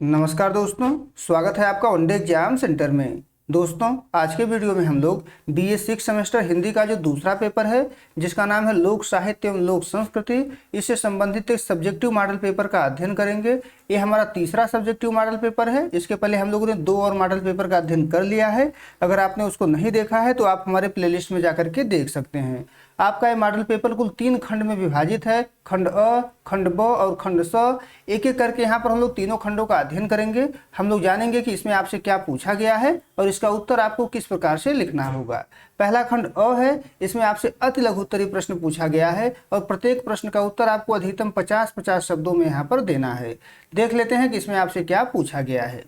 नमस्कार दोस्तों, स्वागत है आपका वनडे एग्जाम सेंटर में। दोस्तों, आज के वीडियो में हम लोग BA 6 सेमेस्टर हिंदी का जो दूसरा पेपर है जिसका नाम है लोक साहित्य एवं लोक संस्कृति, इससे संबंधित एक सब्जेक्टिव मॉडल पेपर का अध्ययन करेंगे। ये हमारा तीसरा सब्जेक्टिव मॉडल पेपर है। इसके पहले हम लोगों ने 2 और मॉडल पेपर का अध्ययन कर लिया है। अगर आपने उसको नहीं देखा है तो आप हमारे प्लेलिस्ट में जाकर के देख सकते हैं। आपका ये मॉडल पेपर कुल 3 खंड में विभाजित है, खंड अ, खंड ब और खंड स। एक एक करके यहाँ पर हम लोग तीनों खंडों का अध्ययन करेंगे। हम लोग जानेंगे कि इसमें आपसे क्या पूछा गया है और इसका उत्तर आपको किस प्रकार से लिखना होगा। पहला खंड अ है, इसमें आपसे अति लघु उत्तरीय प्रश्न पूछा गया है और प्रत्येक प्रश्न का उत्तर आपको अधिकतम 50-50 शब्दों में यहाँ पर देना है। देख लेते हैं कि इसमें आपसे क्या पूछा गया है।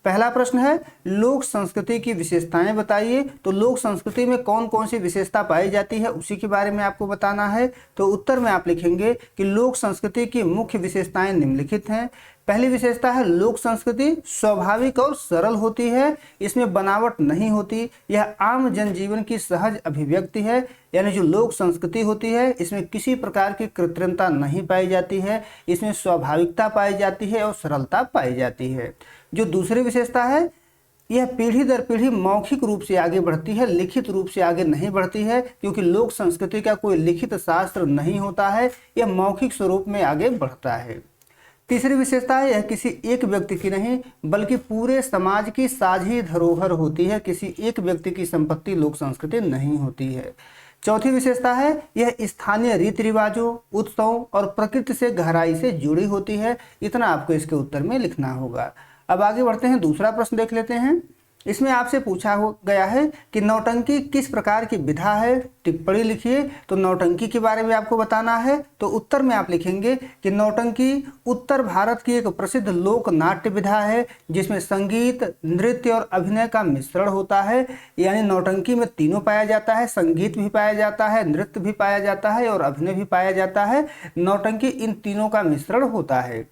पहला प्रश्न है, लोक संस्कृति की विशेषताएं बताइए। तो लोक संस्कृति में कौन कौन सी विशेषता पाई जाती है उसी के बारे में आपको बताना है। तो उत्तर में आप लिखेंगे कि लोक संस्कृति की मुख्य विशेषताएं निम्नलिखित हैं। पहली विशेषता है, लोक संस्कृति स्वाभाविक और सरल होती है, इसमें बनावट नहीं होती, यह आम जनजीवन की सहज अभिव्यक्ति है। यानी जो लोक संस्कृति होती है इसमें किसी प्रकार की कृत्रिमता नहीं पाई जाती है, इसमें स्वाभाविकता पाई जाती है और सरलता पाई जाती है। जो दूसरी विशेषता है, यह पीढ़ी दर पीढ़ी मौखिक रूप से आगे बढ़ती है, लिखित रूप से आगे नहीं बढ़ती है, क्योंकि लोक संस्कृति का कोई लिखित शास्त्र नहीं होता है, यह मौखिक स्वरूप में आगे बढ़ता है। तीसरी विशेषता है, यह किसी एक व्यक्ति की नहीं बल्कि पूरे समाज की साझी धरोहर होती है, किसी एक व्यक्ति की संपत्ति लोक संस्कृति नहीं होती है। चौथी विशेषता है, यह स्थानीय रीति रिवाजों, उत्सवों और प्रकृति से गहराई से जुड़ी होती है। इतना आपको इसके उत्तर में लिखना होगा। अब आगे बढ़ते हैं, दूसरा प्रश्न देख लेते हैं। इसमें आपसे पूछा गया है कि नौटंकी किस प्रकार की विधा है, टिप्पणी लिखिए। तो नौटंकी के बारे में आपको बताना है। तो उत्तर में आप लिखेंगे कि नौटंकी उत्तर भारत की एक प्रसिद्ध लोक नाट्य विधा है जिसमें संगीत, नृत्य और अभिनय का मिश्रण होता है। यानी नौटंकी में तीनों पाया जाता है, संगीत भी पाया जाता है, नृत्य भी पाया जाता है और अभिनय भी पाया जाता है। नौटंकी इन तीनों का मिश्रण होता है।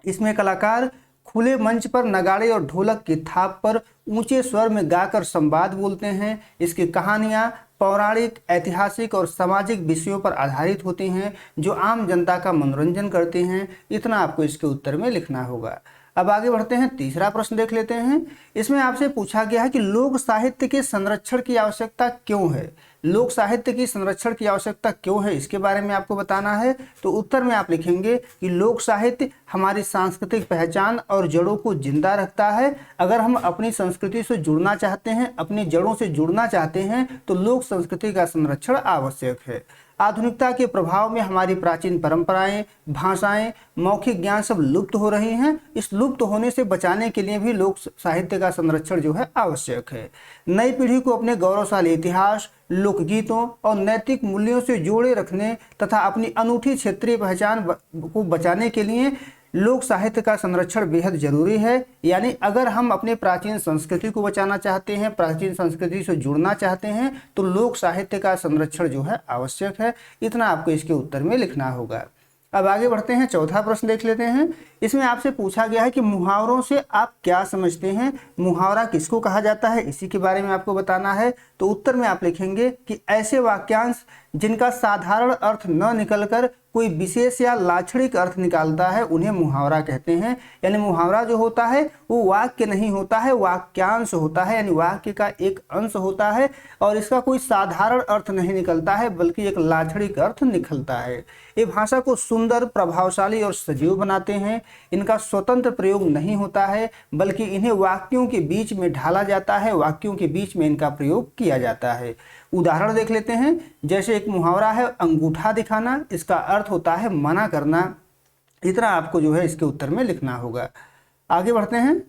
इसमें कलाकार खुले मंच पर नगाड़े और ढोलक की थाप पर ऊंचे स्वर में गाकर संवाद बोलते हैं। इसकी कहानियां पौराणिक, ऐतिहासिक और सामाजिक विषयों पर आधारित होती हैं जो आम जनता का मनोरंजन करती हैं। इतना आपको इसके उत्तर में लिखना होगा। अब आगे बढ़ते हैं, तीसरा प्रश्न देख लेते हैं। इसमें आपसे पूछा गया है कि लोक साहित्य के संरक्षण की आवश्यकता क्यों है। लोक साहित्य की संरक्षण की आवश्यकता क्यों है इसके बारे में आपको बताना है। तो उत्तर में आप लिखेंगे कि लोक साहित्य हमारी सांस्कृतिक पहचान और जड़ों को जिंदा रखता है। अगर हम अपनी संस्कृति से जुड़ना चाहते हैं, अपनी जड़ों से जुड़ना चाहते हैं तो लोक संस्कृति का संरक्षण आवश्यक है। आधुनिकता के प्रभाव में हमारी प्राचीन परंपराएं, भाषाएं, मौखिक ज्ञान सब लुप्त हो रही हैं। इस लुप्त होने से बचाने के लिए भी लोक साहित्य का संरक्षण जो है आवश्यक है। नई पीढ़ी को अपने गौरवशाली इतिहास, लोकगीतों और नैतिक मूल्यों से जोड़े रखने तथा अपनी अनूठी क्षेत्रीय पहचान को बचाने के लिए लोक साहित्य का संरक्षण बेहद जरूरी है। यानी अगर हम अपने प्राचीन संस्कृति को बचाना चाहते हैं, प्राचीन संस्कृति से जुड़ना चाहते हैं तो लोक साहित्य का संरक्षण जो है आवश्यक है। इतना आपको इसके उत्तर में लिखना होगा। अब आगे बढ़ते हैं, चौथा प्रश्न देख लेते हैं। इसमें आपसे पूछा गया है कि मुहावरों से आप क्या समझते हैं, मुहावरा किसको कहा जाता है, इसी के बारे में आपको बताना है। तो उत्तर में आप लिखेंगे कि ऐसे वाक्यांश जिनका साधारण अर्थ न निकलकर कोई विशेष या लाक्षणिक अर्थ निकालता है उन्हें मुहावरा कहते हैं। यानी मुहावरा जो होता है वो वाक्य नहीं होता है, वाक्यांश होता है, यानी वाक्य का एक अंश होता है और इसका कोई साधारण अर्थ नहीं निकलता है बल्कि एक लाक्षणिक अर्थ निकलता है। ये भाषा को सुंदर, प्रभावशाली और सजीव बनाते हैं। इनका स्वतंत्र प्रयोग नहीं होता है बल्कि इन्हें वाक्यों के बीच में ढाला जाता है, वाक्यों के बीच में इनका प्रयोग किया जाता है। उदाहरण देख लेते हैं। जैसे एक मुहावरा है अंगूठा दिखाना, इसका अर्थ होता है मना करना। इतना आपको जो है इसके उत्तर में लिखना होगा। आगे बढ़ते हैं,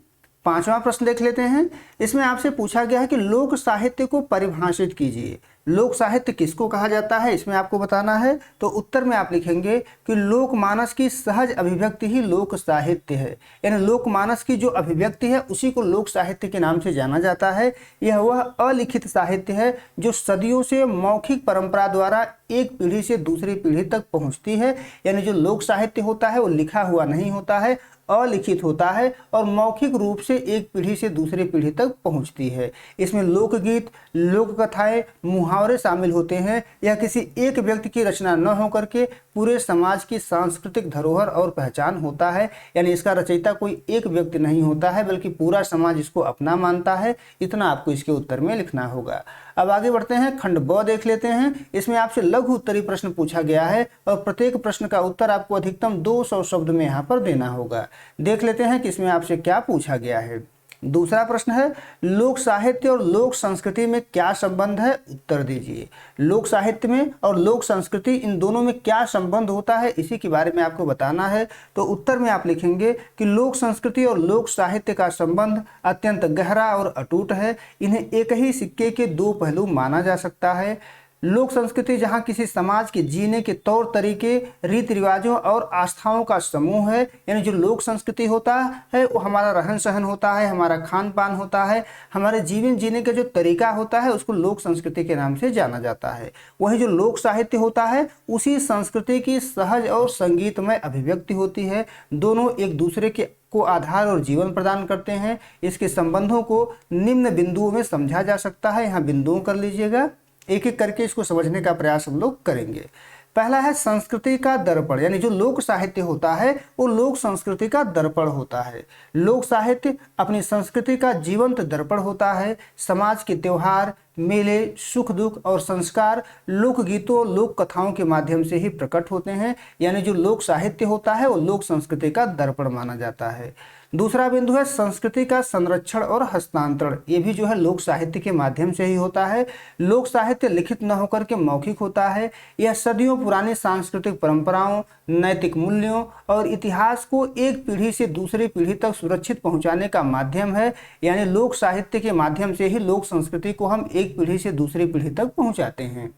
पांचवा प्रश्न देख लेते हैं। इसमें आपसे पूछा गया है कि लोक साहित्य को परिभाषित कीजिए। लोक साहित्य किसको कहा जाता है इसमें आपको बताना है। तो उत्तर में आप लिखेंगे कि लोकमानस की सहज अभिव्यक्ति ही लोक साहित्य है। यानी लोकमानस की जो अभिव्यक्ति है उसी को लोक साहित्य के नाम से जाना जाता है। यह वह अलिखित साहित्य है जो सदियों से मौखिक परंपरा द्वारा एक पीढ़ी से दूसरी पीढ़ी तक पहुंचती है। यानी जो लोक साहित्य होता है वो लिखा हुआ नहीं होता है, अलिखित होता है और मौखिक रूप से एक पीढ़ी से दूसरी पीढ़ी तक पहुंचती है। इसमें लोकगीत, लोक कथाएं, मुहावरे शामिल होते हैं। यह किसी एक व्यक्ति की रचना न होकर के पूरे समाज की सांस्कृतिक धरोहर और पहचान होता है। यानी इसका रचयिता कोई एक व्यक्ति नहीं होता है बल्कि पूरा समाज इसको अपना मानता है। इतना आपको इसके उत्तर में लिखना होगा। अब आगे बढ़ते हैं, खंड ब देख लेते हैं। इसमें आपसे लघु उत्तरीय प्रश्न पूछा गया है और प्रत्येक प्रश्न का उत्तर आपको अधिकतम 200 शब्द में यहाँ पर देना होगा। देख लेते हैं कि इसमें आपसे क्या पूछा गया है। दूसरा प्रश्न है, लोक साहित्य और लोक संस्कृति में क्या संबंध है, उत्तर दीजिए। लोक साहित्य में और लोक संस्कृति इन दोनों में क्या संबंध होता है, इसी के बारे में आपको बताना है। तो उत्तर में आप लिखेंगे कि लोक संस्कृति और लोक साहित्य का संबंध अत्यंत गहरा और अटूट है। इन्हें एक ही सिक्के के दो पहलू माना जा सकता है। लोक संस्कृति जहाँ किसी समाज के जीने के तौर तरीके, रीति रिवाजों और आस्थाओं का समूह है। यानी जो लोक संस्कृति होता है वो हमारा रहन सहन होता है, हमारा खान पान होता है, हमारे जीवन जीने का जो तरीका होता है उसको लोक संस्कृति के नाम से जाना जाता है। वही जो लोक साहित्य होता है उसी संस्कृति की सहज और संगीतमय अभिव्यक्ति होती है। दोनों एक दूसरे के को आधार और जीवन प्रदान करते हैं। इसके संबंधों को निम्न बिंदुओं में समझा जा सकता है। यहाँ बिंदुओं कर लीजिएगा, एक एक करके इसको समझने का प्रयास हम लोग करेंगे। पहला है संस्कृति का दर्पण, यानी जो लोक साहित्य होता है वो लोक संस्कृति का दर्पण होता है। लोक साहित्य अपनी संस्कृति का जीवंत दर्पण होता है। समाज के त्योहार, मेले, सुख दुख और संस्कार लोकगीतों, लोक कथाओं के माध्यम से ही प्रकट होते हैं। यानी जो लोक साहित्य होता है वो लोक संस्कृति का दर्पण माना जाता है। दूसरा बिंदु है संस्कृति का संरक्षण और हस्तांतरण। ये भी जो है लोक साहित्य के माध्यम से ही होता है। लोक साहित्य लिखित न होकर के मौखिक होता है। यह सदियों पुरानी सांस्कृतिक परंपराओं, नैतिक मूल्यों और इतिहास को एक पीढ़ी से दूसरी पीढ़ी तक सुरक्षित पहुंचाने का माध्यम है। यानी लोक साहित्य के माध्यम से ही लोक संस्कृति को हम एक पीढ़ी से दूसरी पीढ़ी तक पहुंचाते हैं।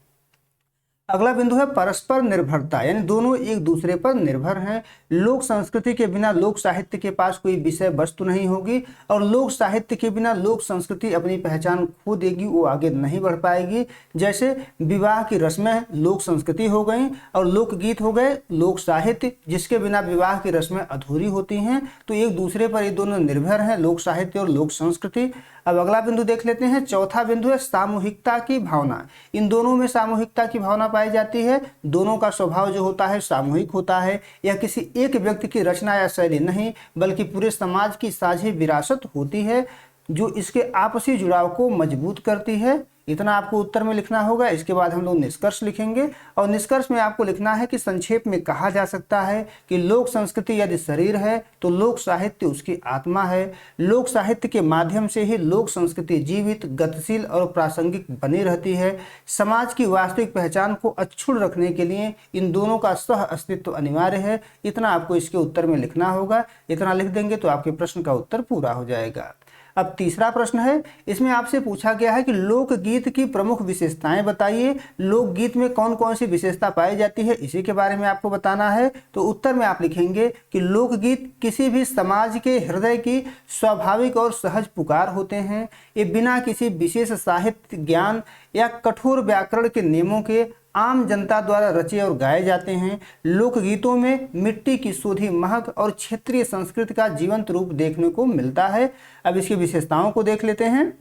अगला बिंदु है परस्पर निर्भरता, यानी दोनों एक दूसरे पर निर्भर हैं। लोक संस्कृति के बिना लोक साहित्य के पास कोई विषय वस्तु नहीं होगी और लोक साहित्य के बिना लोक संस्कृति अपनी पहचान खो देगी, वो आगे नहीं बढ़ पाएगी। जैसे विवाह की रस्में लोक संस्कृति हो गई और लोकगीत हो गए लोक साहित्य, जिसके बिना विवाह की रस्में अधूरी होती हैं। तो एक दूसरे पर ये दोनों निर्भर हैं, लोक साहित्य और लोक संस्कृति। अब अगला बिंदु देख लेते हैं। चौथा बिंदु है सामूहिकता की भावना। इन दोनों में सामूहिकता की भावना पाई जाती है। दोनों का स्वभाव जो होता है सामूहिक होता है। यह किसी एक व्यक्ति की रचना या शैली नहीं बल्कि पूरे समाज की साझी विरासत होती है जो इसके आपसी जुड़ाव को मजबूत करती है। इतना आपको उत्तर में लिखना होगा। इसके बाद हम लोग निष्कर्ष लिखेंगे और निष्कर्ष में आपको लिखना है कि संक्षेप में कहा जा सकता है कि लोक संस्कृति यदि शरीर है तो लोक साहित्य उसकी आत्मा है। लोक साहित्य के माध्यम से ही लोक संस्कृति जीवित, गतिशील और प्रासंगिक बनी रहती है। समाज की वास्तविक पहचान को अक्षुण्ण रखने के लिए इन दोनों का सह अस्तित्व अनिवार्य है। इतना आपको इसके उत्तर में लिखना होगा। इतना लिख देंगे तो आपके प्रश्न का उत्तर पूरा हो जाएगा। अब तीसरा प्रश्न है, इसमें आपसे पूछा गया है कि लोकगीत की प्रमुख विशेषताएं बताइए। लोकगीत में कौन कौन सी विशेषता पाई जाती है इसी के बारे में आपको बताना है। तो उत्तर में आप लिखेंगे कि लोकगीत किसी भी समाज के हृदय की स्वाभाविक और सहज पुकार होते हैं। ये बिना किसी विशेष साहित्य ज्ञान या कठोर व्याकरण के नियमों के आम जनता द्वारा रचे और गाए जाते हैं। लोकगीतों में मिट्टी की शोधी महक और क्षेत्रीय संस्कृति का जीवंत रूप देखने को मिलता है। अब इसकी विशेषताओं को देख लेते हैं।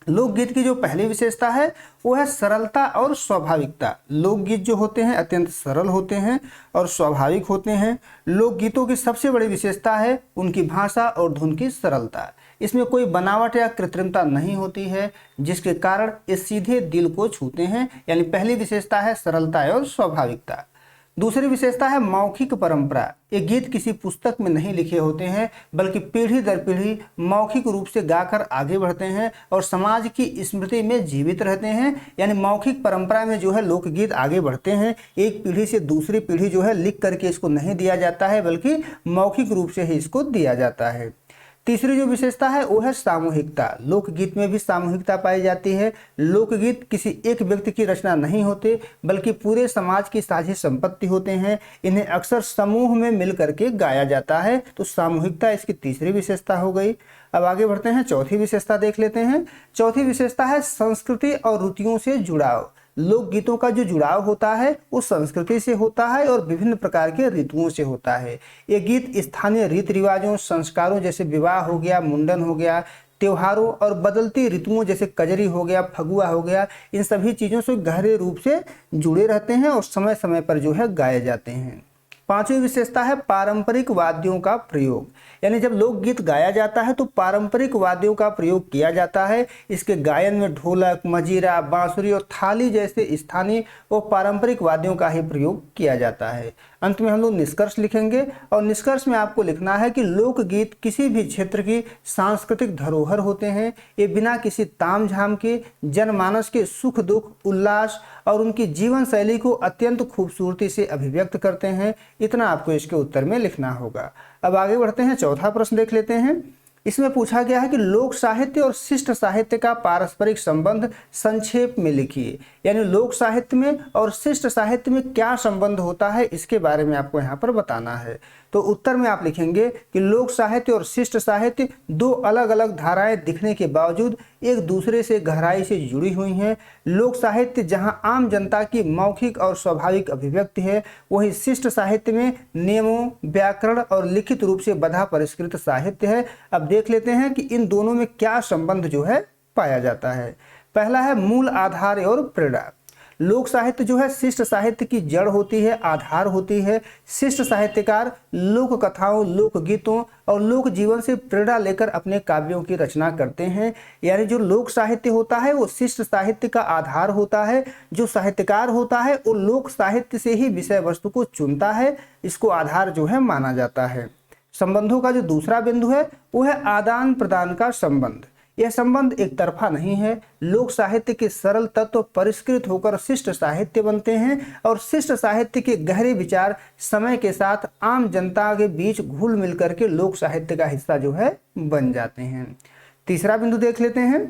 लोकगीत की जो पहली विशेषता है वो है सरलता और स्वाभाविकता। लोकगीत जो होते हैं अत्यंत सरल होते हैं और स्वाभाविक होते हैं। लोकगीतों की सबसे बड़ी विशेषता है उनकी भाषा और धुन की सरलता। इसमें कोई बनावट या कृत्रिमता नहीं होती है जिसके कारण ये सीधे दिल को छूते हैं। यानी पहली विशेषता है सरलता और स्वाभाविकता। दूसरी विशेषता है मौखिक परंपरा। ये गीत किसी पुस्तक में नहीं लिखे होते हैं बल्कि पीढ़ी दर पीढ़ी मौखिक रूप से गाकर आगे बढ़ते हैं और समाज की स्मृति में जीवित रहते हैं। यानी मौखिक परंपरा में जो है लोकगीत आगे बढ़ते हैं। एक पीढ़ी से दूसरी पीढ़ी जो है लिख करके इसको नहीं दिया जाता है बल्कि मौखिक रूप से ही इसको दिया जाता है। तीसरी जो विशेषता है वो है सामूहिकता। लोकगीत में भी सामूहिकता पाई जाती है। लोकगीत किसी एक व्यक्ति की रचना नहीं होते बल्कि पूरे समाज की साझी संपत्ति होते हैं। इन्हें अक्सर समूह में मिल करके गाया जाता है। तो सामूहिकता इसकी तीसरी विशेषता हो गई। अब आगे बढ़ते हैं, चौथी विशेषता देख लेते हैं। चौथी विशेषता है संस्कृति और ऋतुओं से जुड़ाव। लोकगीतों का जो जुड़ाव होता है वो संस्कृति से होता है और विभिन्न प्रकार के ऋतुओं से होता है। ये गीत स्थानीय रीति रिवाजों, संस्कारों जैसे विवाह हो गया, मुंडन हो गया, त्योहारों और बदलती ऋतुओं जैसे कजरी हो गया, फगुआ हो गया, इन सभी चीज़ों से गहरे रूप से जुड़े रहते हैं और समय समय पर जो है गाए जाते हैं। पांचवी विशेषता है पारंपरिक वाद्यों का प्रयोग, यानी जब लोकगीत गाया जाता है तो पारंपरिक वाद्यों का प्रयोग किया जाता है। इसके गायन में ढोलक, मजीरा, बांसुरी और थाली जैसे स्थानीय और पारंपरिक वाद्यों का ही प्रयोग किया जाता है। अंत में हम लोग निष्कर्ष लिखेंगे और निष्कर्ष में आपको लिखना है कि लोकगीत किसी भी क्षेत्र की सांस्कृतिक धरोहर होते हैं। ये बिना किसी तामझाम के जनमानस के सुख दुख, उल्लास और उनकी जीवन शैली को अत्यंत खूबसूरती से अभिव्यक्त करते हैं। इतना आपको इसके उत्तर में लिखना होगा। अब आगे बढ़ते हैं, चौथा प्रश्न देख लेते हैं। इसमें पूछा गया है कि लोक साहित्य और शिष्ट साहित्य का पारस्परिक संबंध संक्षेप में लिखिए, यानी लोक साहित्य में और शिष्ट साहित्य में क्या संबंध होता है इसके बारे में आपको यहाँ पर बताना है। तो उत्तर में आप लिखेंगे कि लोक साहित्य और शिष्ट साहित्य दो अलग अलग धाराएं दिखने के बावजूद एक दूसरे से गहराई से जुड़ी हुई हैं। लोक साहित्य जहां आम जनता की मौखिक और स्वाभाविक अभिव्यक्ति है, वहीं शिष्ट साहित्य में नियमों, व्याकरण और लिखित रूप से बंधा परिष्कृत साहित्य है। अब देख लेते हैं कि इन दोनों में क्या संबंध जो है पाया जाता है। पहला है मूल, आधार और प्रेरणा। लोक साहित्य जो है शिष्ट साहित्य की जड़ होती है, आधार होती है। शिष्ट साहित्यकार लोक कथाओं, लोक गीतों और लोक जीवन से प्रेरणा लेकर अपने काव्यों की रचना करते हैं। यानी जो लोक साहित्य होता है वो शिष्ट साहित्य का आधार होता है। जो साहित्यकार होता है वो लोक साहित्य से ही विषय वस्तु को चुनता है, इसको आधार जो है माना जाता है। संबंधों का जो दूसरा बिंदु है वो है आदान प्रदान का संबंध। यह संबंध एक तरफा नहीं है। लोक साहित्य के सरल तत्व परिष्कृत होकर शिष्ट साहित्य बनते हैं और शिष्ट साहित्य के गहरे विचार समय के साथ आम जनता के बीच घुल मिल करके लोक साहित्य का हिस्सा जो है बन जाते हैं। तीसरा बिंदु देख लेते हैं।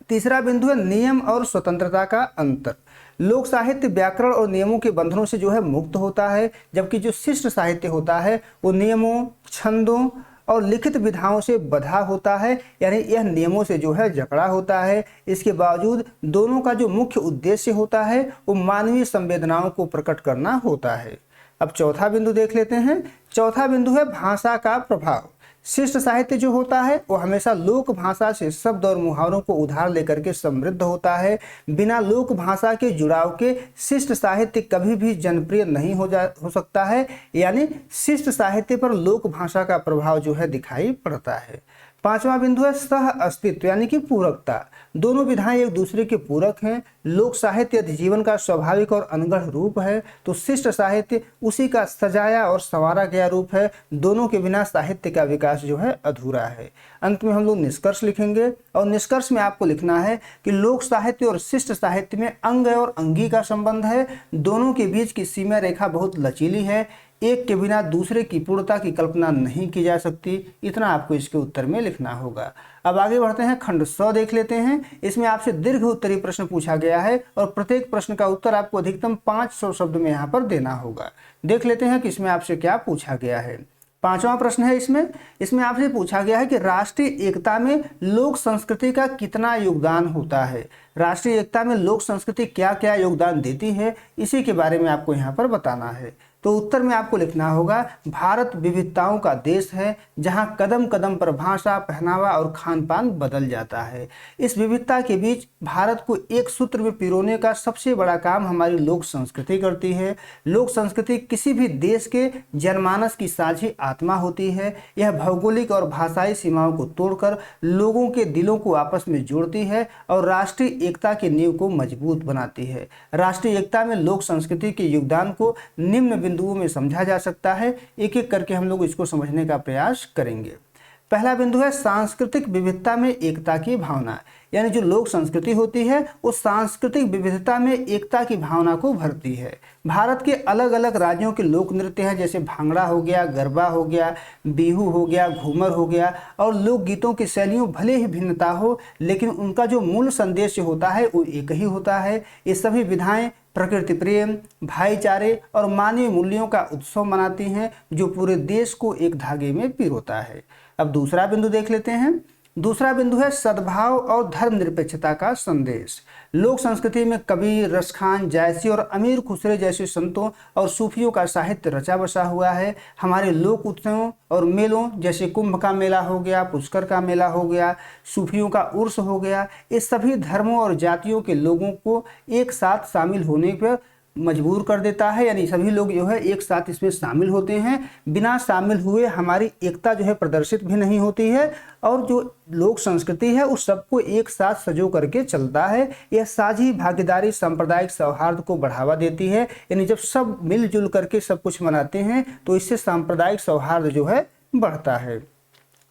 तीसरा बिंदु है नियम और स्वतंत्रता का अंतर। लोक साहित्य व्याकरण और नियमों के बंधनों से जो है मुक्त होता है, जबकि जो शिष्ट साहित्य होता है वो नियमों, छंदों और लिखित विधाओं से बंधा होता है, यानी यह नियमों से जो है जकड़ा होता है। इसके बावजूद दोनों का जो मुख्य उद्देश्य होता है वो मानवीय संवेदनाओं को प्रकट करना होता है। अब चौथा बिंदु देख लेते हैं। चौथा बिंदु है भाषा का प्रभाव। शिष्ट साहित्य जो होता है वो हमेशा लोक भाषा से शब्द और मुहावरों को उधार लेकर के समृद्ध होता है। बिना लोक भाषा के जुड़ाव के शिष्ट साहित्य कभी भी जनप्रिय नहीं हो सकता है, यानी शिष्ट साहित्य पर लोक भाषा का प्रभाव जो है दिखाई पड़ता है। पांचवा बिंदु है सह अस्तित्व, यानी कि पूरकता। दोनों विधाएं एक दूसरे के पूरक हैं। लोक साहित्य यदि जीवन का स्वाभाविक और अनगढ़ रूप है तो शिष्ट साहित्य उसी का सजाया और संवारा गया रूप है। दोनों के बिना साहित्य का विकास जो है अधूरा है। अंत में हम लोग निष्कर्ष लिखेंगे और निष्कर्ष में आपको लिखना है कि लोक साहित्य और शिष्ट साहित्य में अंग और अंगी का संबंध है। दोनों के बीच की सीमा रेखा बहुत लचीली है। एक के बिना दूसरे की पूर्णता की कल्पना नहीं की जा सकती। इतना आपको इसके उत्तर में लिखना होगा। अब आगे बढ़ते हैं, खंड 100 देख लेते हैं। इसमें आपसे दीर्घ उत्तरीय प्रश्न पूछा गया है और प्रत्येक प्रश्न का उत्तर आपको अधिकतम 500 शब्द में यहाँ पर देना होगा। देख लेते हैं कि इसमें आपसे क्या पूछा गया है। पांचवा प्रश्न है इसमें आपसे पूछा गया है कि राष्ट्रीय एकता में लोक संस्कृति का कितना योगदान होता है। राष्ट्रीय एकता में लोक संस्कृति क्या क्या योगदान देती है, इसी के बारे में आपको यहाँ पर बताना है। तो उत्तर में आपको लिखना होगा, भारत विविधताओं का देश है जहां कदम कदम पर भाषा, पहनावा और खान पान बदल जाता है। इस विविधता के बीच भारत को एक सूत्र में पिरोने का सबसे बड़ा काम हमारी लोक संस्कृति करती है। लोक संस्कृति किसी भी देश के जनमानस की साझी आत्मा होती है। यह भौगोलिक और भाषाई सीमाओं को तोड़कर लोगों के दिलों को आपस में जोड़ती है और राष्ट्रीय एकता की नींव को मजबूत बनाती है। राष्ट्रीय एकता में लोक संस्कृति के योगदान को निम्न बिंदुओं में समझा जा सकता है। एक एक करके हम लोग इसको समझने का प्रयास करेंगे। पहला बिंदु है सांस्कृतिक विविधता में एकता की भावना, यानी जो लोक संस्कृति होती है वो सांस्कृतिक विविधता में एकता की भावना को भरती है। भारत के अलग अलग राज्यों के लोक नृत्य हैं, जैसे भांगड़ा हो गया, गरबा हो गया, बिहू हो गया, घूमर हो गया, और लोकगीतों की शैलियों भले ही भिन्नता हो लेकिन उनका जो मूल संदेश होता है वो एक ही होता है। ये सभी विधाएं प्रकृति प्रेम, भाईचारे और मानवीय मूल्यों का उत्सव मनाती हैं जो पूरे देश को एक धागे में पिरोता है। अब दूसरा बिंदु देख लेते हैं। दूसरा बिंदु है सद्भाव और धर्मनिरपेक्षता का संदेश। लोक संस्कृति में कबीर, रसखान, जायसी और अमीर खुसरे जैसे संतों और सूफियों का साहित्य रचा बसा हुआ है। हमारे लोक उत्सवों और मेलों जैसे कुंभ का मेला हो गया, पुष्कर का मेला हो गया, सूफियों का उर्स हो गया, ये सभी धर्मों और जातियों के लोगों को एक साथ शामिल होने पर मजबूर कर देता है। यानी सभी लोग जो है एक साथ इसमें शामिल होते हैं। बिना शामिल हुए हमारी एकता जो है प्रदर्शित भी नहीं होती है, और जो लोक संस्कृति है उस सबको एक साथ सजो करके चलता है। यह साझी भागीदारी सांप्रदायिक सौहार्द को बढ़ावा देती है। यानी जब सब मिलजुल करके सब कुछ मनाते हैं तो इससे सांप्रदायिक सौहार्द जो है बढ़ता है।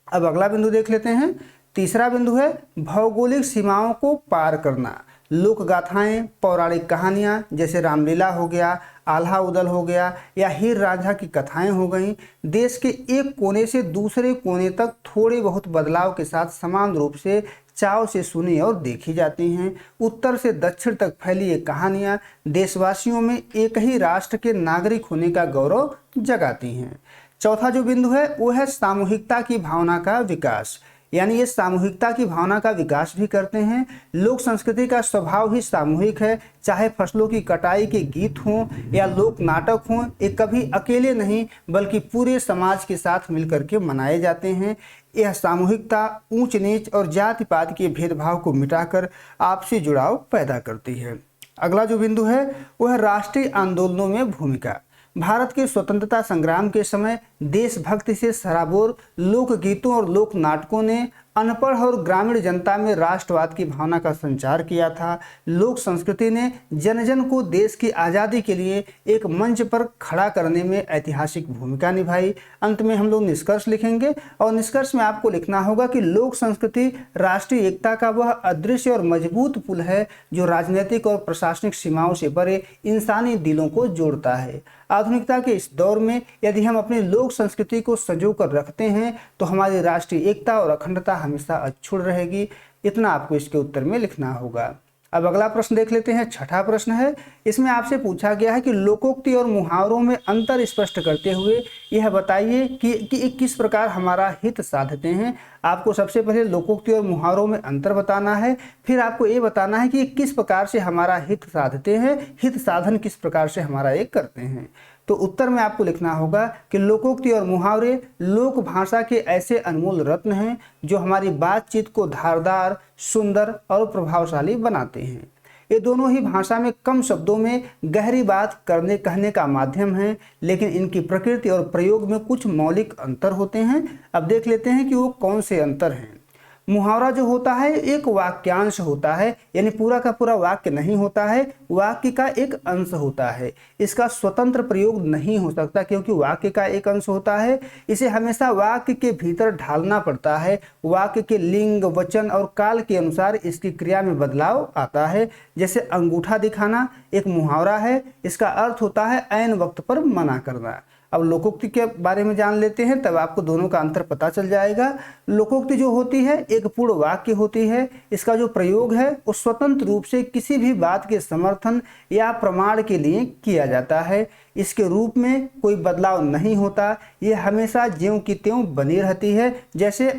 अब अगला बिंदु देख लेते हैं। तीसरा बिंदु है भौगोलिक सीमाओं को पार करना। लोक गाथाएं, पौराणिक कहानियाँ जैसे रामलीला हो गया, आल्हा उदल हो गया या हीर रांझा की कथाएं हो गईं, देश के एक कोने से दूसरे कोने तक थोड़े बहुत बदलाव के साथ समान रूप से चाव से सुनी और देखी जाती हैं। उत्तर से दक्षिण तक फैली ये कहानियाँ देशवासियों में एक ही राष्ट्र के नागरिक होने का गौरव जगाती हैं। चौथा जो बिंदु है वो है सामूहिकता की भावना का विकास। यानी ये सामूहिकता की भावना का विकास भी करते हैं। लोक संस्कृति का स्वभाव ही सामूहिक है। चाहे फसलों की कटाई के गीत हों या लोक नाटक हों, ये कभी अकेले नहीं बल्कि पूरे समाज के साथ मिलकर के मनाए जाते हैं। यह सामूहिकता ऊंच नीच और जाति पात के भेदभाव को मिटाकर आपसी जुड़ाव पैदा करती है। अगला जो बिंदु है वह राष्ट्रीय आंदोलनों में भूमिका। भारत के स्वतंत्रता संग्राम के समय देशभक्ति से सराबोर लोकगीतों और लोक नाटकों ने अनपढ़ और ग्रामीण जनता में राष्ट्रवाद की भावना का संचार किया था। लोक संस्कृति ने जन जन को देश की आज़ादी के लिए एक मंच पर खड़ा करने में ऐतिहासिक भूमिका निभाई। अंत में हम लोग निष्कर्ष लिखेंगे और निष्कर्ष में आपको लिखना होगा कि लोक संस्कृति राष्ट्रीय एकता का वह अदृश्य और मजबूत पुल है जो राजनीतिक और प्रशासनिक सीमाओं से परे इंसानी दिलों को जोड़ता है। आधुनिकता के इस दौर में यदि हम अपनी लोक संस्कृति को संजो कर रखते हैं तो हमारी राष्ट्रीय एकता और अखंडता हमेशा अक्षुण्ण रहेगी। इतना आपको इसके उत्तर में लिखना होगा। अब अगला प्रश्न देख लेते हैं। छठा प्रश्न है, इसमें आपसे पूछा गया है कि लोकोक्ति और मुहावरों में अंतर स्पष्ट करते हुए यह बताइए कि किस प्रकार हमारा हित साधते हैं। आपको सबसे पहले लोकोक्ति और मुहावरों में अंतर बताना है, फिर आपको ये बताना है कि किस प्रकार से हमारा हित साधते हैं, हित साधन किस प्रकार से हमारा एक करते हैं। तो उत्तर में आपको लिखना होगा कि लोकोक्ति और मुहावरे लोक भाषा के ऐसे अनमोल रत्न हैं जो हमारी बातचीत को धारदार, सुंदर और प्रभावशाली बनाते हैं। ये दोनों ही भाषा में कम शब्दों में गहरी बात कहने का माध्यम है, लेकिन इनकी प्रकृति और प्रयोग में कुछ मौलिक अंतर होते हैं। अब देख लेते हैं कि वो कौन से अंतर हैं। मुहावरा जो होता है एक वाक्यांश होता है, यानी पूरा का पूरा वाक्य नहीं होता है, वाक्य का एक अंश होता है। इसका स्वतंत्र प्रयोग नहीं हो सकता क्योंकि वाक्य का एक अंश होता है। इसे हमेशा वाक्य के भीतर ढालना पड़ता है। वाक्य के लिंग, वचन और काल के अनुसार इसकी क्रिया में बदलाव आता है। जैसे अंगूठा दिखाना एक मुहावरा है, इसका अर्थ होता है ऐन वक्त पर मना करना। अब लोकोक्ति के बारे में जान लेते हैं, तब आपको दोनों का अंतर पता चल जाएगा। लोकोक्ति जो होती है एक पूर्ण वाक्य होती है। इसका जो प्रयोग है वो स्वतंत्र रूप से किसी भी बात के समर्थन या प्रमाण के लिए किया जाता है। इसके रूप में कोई बदलाव नहीं होता, यह हमेशा ज्यों की त्यों बनी रहती है। जैसे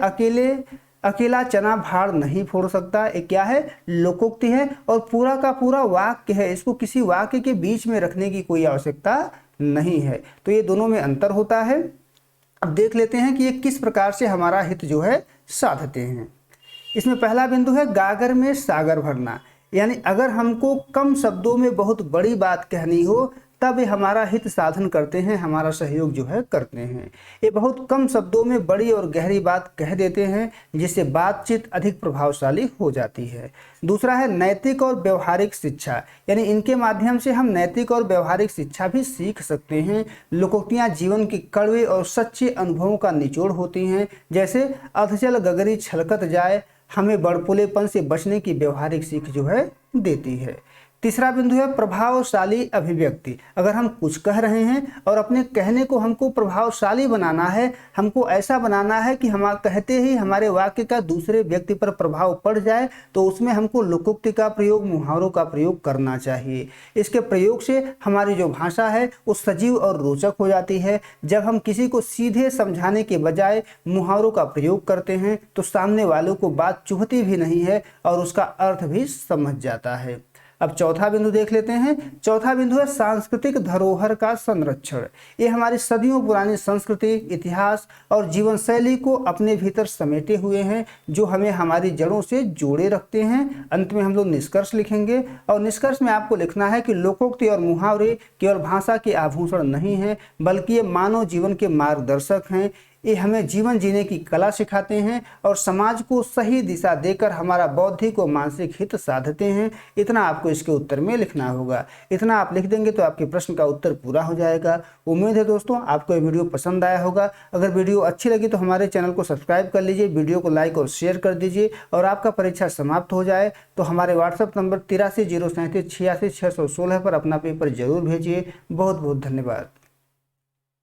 अकेला चना भाड़ नहीं फोड़ सकता, ये क्या है, लोकोक्ति है। और पूरा का पूरा वाक्य है, इसको किसी वाक्य के बीच में रखने की कोई आवश्यकता नहीं है। तो ये दोनों में अंतर होता है। अब देख लेते हैं कि ये किस प्रकार से हमारा हित जो है साधते हैं। इसमें पहला बिंदु है गागर में सागर भरना। यानी अगर हमको कम शब्दों में बहुत बड़ी बात कहनी हो तब ये हमारा हित साधन करते हैं, हमारा सहयोग जो है करते हैं। ये बहुत कम शब्दों में बड़ी और गहरी बात कह देते हैं जिससे बातचीत अधिक प्रभावशाली हो जाती है। दूसरा है नैतिक और व्यवहारिक शिक्षा, यानी इनके माध्यम से हम नैतिक और व्यवहारिक शिक्षा भी सीख सकते हैं। लोकोक्तियाँ जीवन के कड़वे और सच्चे अनुभवों का निचोड़ होती हैं। जैसे अधजल गगरी छलकत जाए हमें बड़पोलेपन से बचने की व्यवहारिक सीख जो है देती है। तीसरा बिंदु है प्रभावशाली अभिव्यक्ति। अगर हम कुछ कह रहे हैं और अपने कहने को हमको प्रभावशाली बनाना है, हमको ऐसा बनाना है कि हम कहते ही हमारे वाक्य का दूसरे व्यक्ति पर प्रभाव पड़ जाए, तो उसमें हमको लोकोक्ति का प्रयोग, मुहावरों का प्रयोग करना चाहिए। इसके प्रयोग से हमारी जो भाषा है वो सजीव और रोचक हो जाती है। जब हम किसी को सीधे समझाने के बजाय मुहावरों का प्रयोग करते हैं तो सामने वालों को बात चुभती भी नहीं है और उसका अर्थ भी समझ जाता है। अब चौथा बिंदु देख लेते हैं। चौथा बिंदु है सांस्कृतिक धरोहर का संरक्षण। ये हमारी सदियों पुरानी संस्कृति, इतिहास और जीवन शैली को अपने भीतर समेटे हुए हैं, जो हमें हमारी जड़ों से जोड़े रखते हैं। अंत में हम लोग निष्कर्ष लिखेंगे और निष्कर्ष में आपको लिखना है कि लोकोक्ति और मुहावरे केवल भाषा के आभूषण नहीं हैं, बल्कि ये मानव जीवन के मार्गदर्शक हैं। ये हमें जीवन जीने की कला सिखाते हैं और समाज को सही दिशा देकर हमारा बौद्धिक और मानसिक हित साधते हैं। इतना आपको इसके उत्तर में लिखना होगा। इतना आप लिख देंगे तो आपके प्रश्न का उत्तर पूरा हो जाएगा। उम्मीद है दोस्तों आपको ये वीडियो पसंद आया होगा। अगर वीडियो अच्छी लगी तो हमारे चैनल को सब्सक्राइब कर लीजिए, वीडियो को लाइक और शेयर कर दीजिए। और आपका परीक्षा समाप्त हो जाए तो हमारे व्हाट्सएप नंबर 83 037 86 616 पर अपना पेपर जरूर भेजिए। बहुत बहुत धन्यवाद।